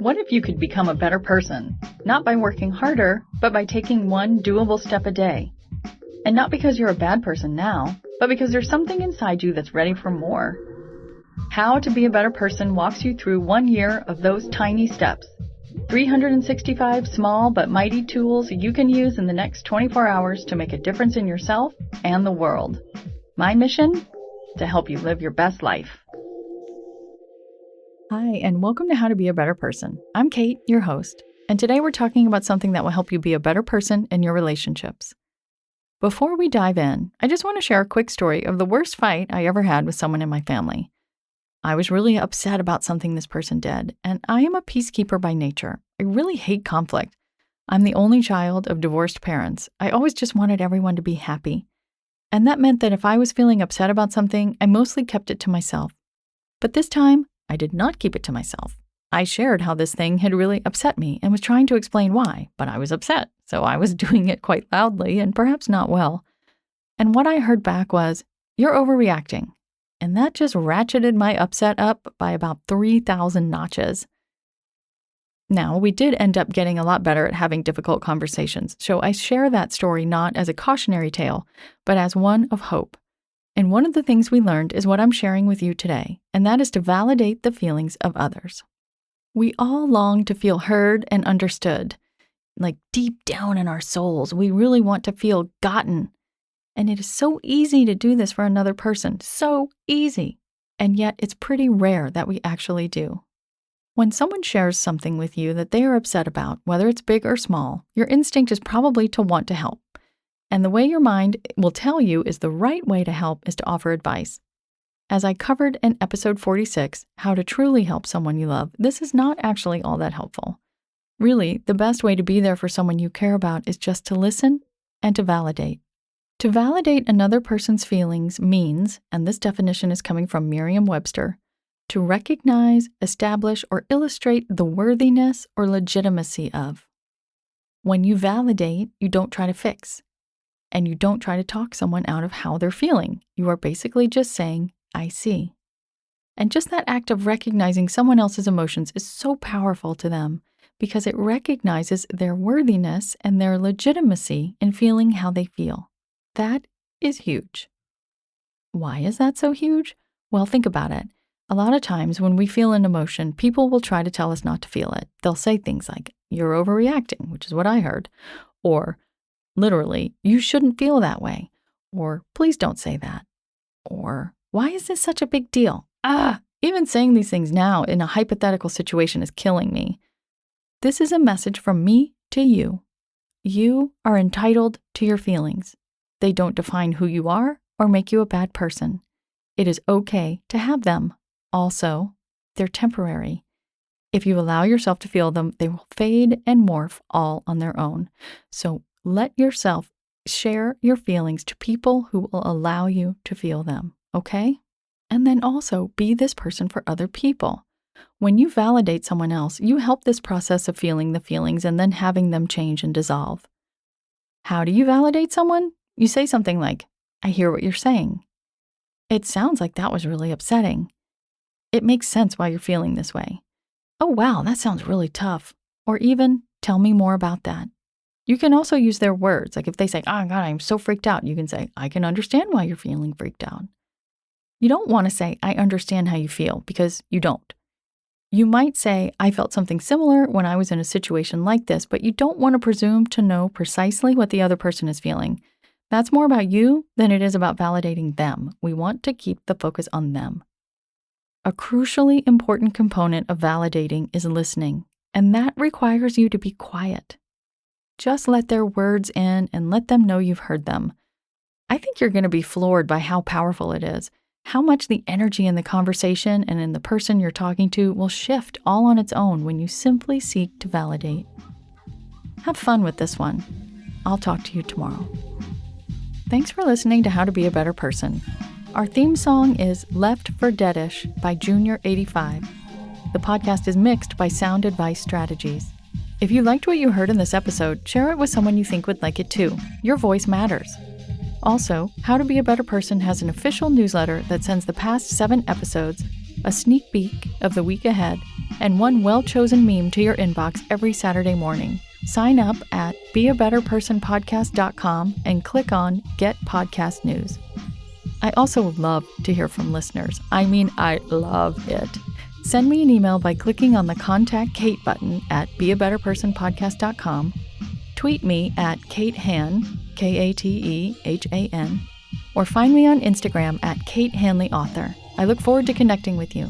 What if you could become a better person? Not by working harder, but by taking one doable step a day. And not because you're a bad person now, but because there's something inside you that's ready for more. How to Be a Better Person walks you through 1 year of those tiny steps. 365 small but mighty tools you can use in the next 24 hours to make a difference in yourself and the world. My mission? To help you live your best life. Hi, and welcome to How to Be a Better Person. I'm Kate, your host, and today we're talking about something that will help you be a better person in your relationships. Before we dive in, I just want to share a quick story of the worst fight I ever had with someone in my family. I was really upset about something this person did, and I am a peacekeeper by nature. I really hate conflict. I'm the only child of divorced parents. I always just wanted everyone to be happy. And that meant that if I was feeling upset about something, I mostly kept it to myself. But this time, I did not keep it to myself. I shared how this thing had really upset me and was trying to explain why, but I was upset, so I was doing it quite loudly and perhaps not well. And what I heard back was, "You're overreacting." And that just ratcheted my upset up by about 3,000 notches. Now, we did end up getting a lot better at having difficult conversations, so I share that story not as a cautionary tale, but as one of hope. And one of the things we learned is what I'm sharing with you today, and that is to validate the feelings of others. We all long to feel heard and understood. Like deep down in our souls, we really want to feel gotten. And it is so easy to do this for another person, so easy. And yet it's pretty rare that we actually do. When someone shares something with you that they are upset about, whether it's big or small, your instinct is probably to want to help. And the way your mind will tell you is the right way to help is to offer advice. As I covered in episode 46, how to truly help someone you love, this is not actually all that helpful. Really, the best way to be there for someone you care about is just to listen and to validate. To validate another person's feelings means, and this definition is coming from Merriam-Webster, to recognize, establish, or illustrate the worthiness or legitimacy of. When you validate, you don't try to fix. And you don't try to talk someone out of how they're feeling. You are basically just saying, "I see." And just that act of recognizing someone else's emotions is so powerful to them because it recognizes their worthiness and their legitimacy in feeling how they feel. That is huge. Why is that so huge? Well, think about it. A lot of times when we feel an emotion, people will try to tell us not to feel it. They'll say things like, "You're overreacting," which is what I heard, or literally, "You shouldn't feel that way," or "Please don't say that," or "Why is this such a big deal?" Even saying these things now in a hypothetical situation is killing me. This is a message from me to you. You are entitled to your feelings. They don't define who you are or make you a bad person. It is okay to have them. Also, they're temporary. If you allow yourself to feel them, they will fade and morph all on their own. So let yourself share your feelings to people who will allow you to feel them, okay? And then also be this person for other people. When you validate someone else, you help this process of feeling the feelings and then having them change and dissolve. How do you validate someone? You say something like, "I hear what you're saying. It sounds like that was really upsetting. It makes sense why you're feeling this way. Oh, wow, that sounds really tough." Or even, "Tell me more about that." You can also use their words. Like if they say, "Oh, God, I'm so freaked out," you can say, "I can understand why you're feeling freaked out." You don't want to say, "I understand how you feel," because you don't. You might say, "I felt something similar when I was in a situation like this," but you don't want to presume to know precisely what the other person is feeling. That's more about you than it is about validating them. We want to keep the focus on them. A crucially important component of validating is listening, and that requires you to be quiet. Just let their words in and let them know you've heard them. I think you're going to be floored by how powerful it is, how much the energy in the conversation and in the person you're talking to will shift all on its own when you simply seek to validate. Have fun with this one. I'll talk to you tomorrow. Thanks for listening to How to Be a Better Person. Our theme song is Left for Deadish by Junior85. The podcast is mixed by Sound Advice Strategies. If you liked what you heard in this episode, share it with someone you think would like it too. Your voice matters. Also, How to Be a Better Person has an official newsletter that sends the past 7 episodes, a sneak peek of the week ahead, and one well-chosen meme to your inbox every Saturday morning. Sign up at beabetterpersonpodcast.com and click on Get Podcast News. I also love to hear from listeners. I love it. Send me an email by clicking on the Contact Kate button at beabetterpersonpodcast.com. Tweet me at KateHan, Katehan, or find me on Instagram at Kate Hanley Author. I look forward to connecting with you.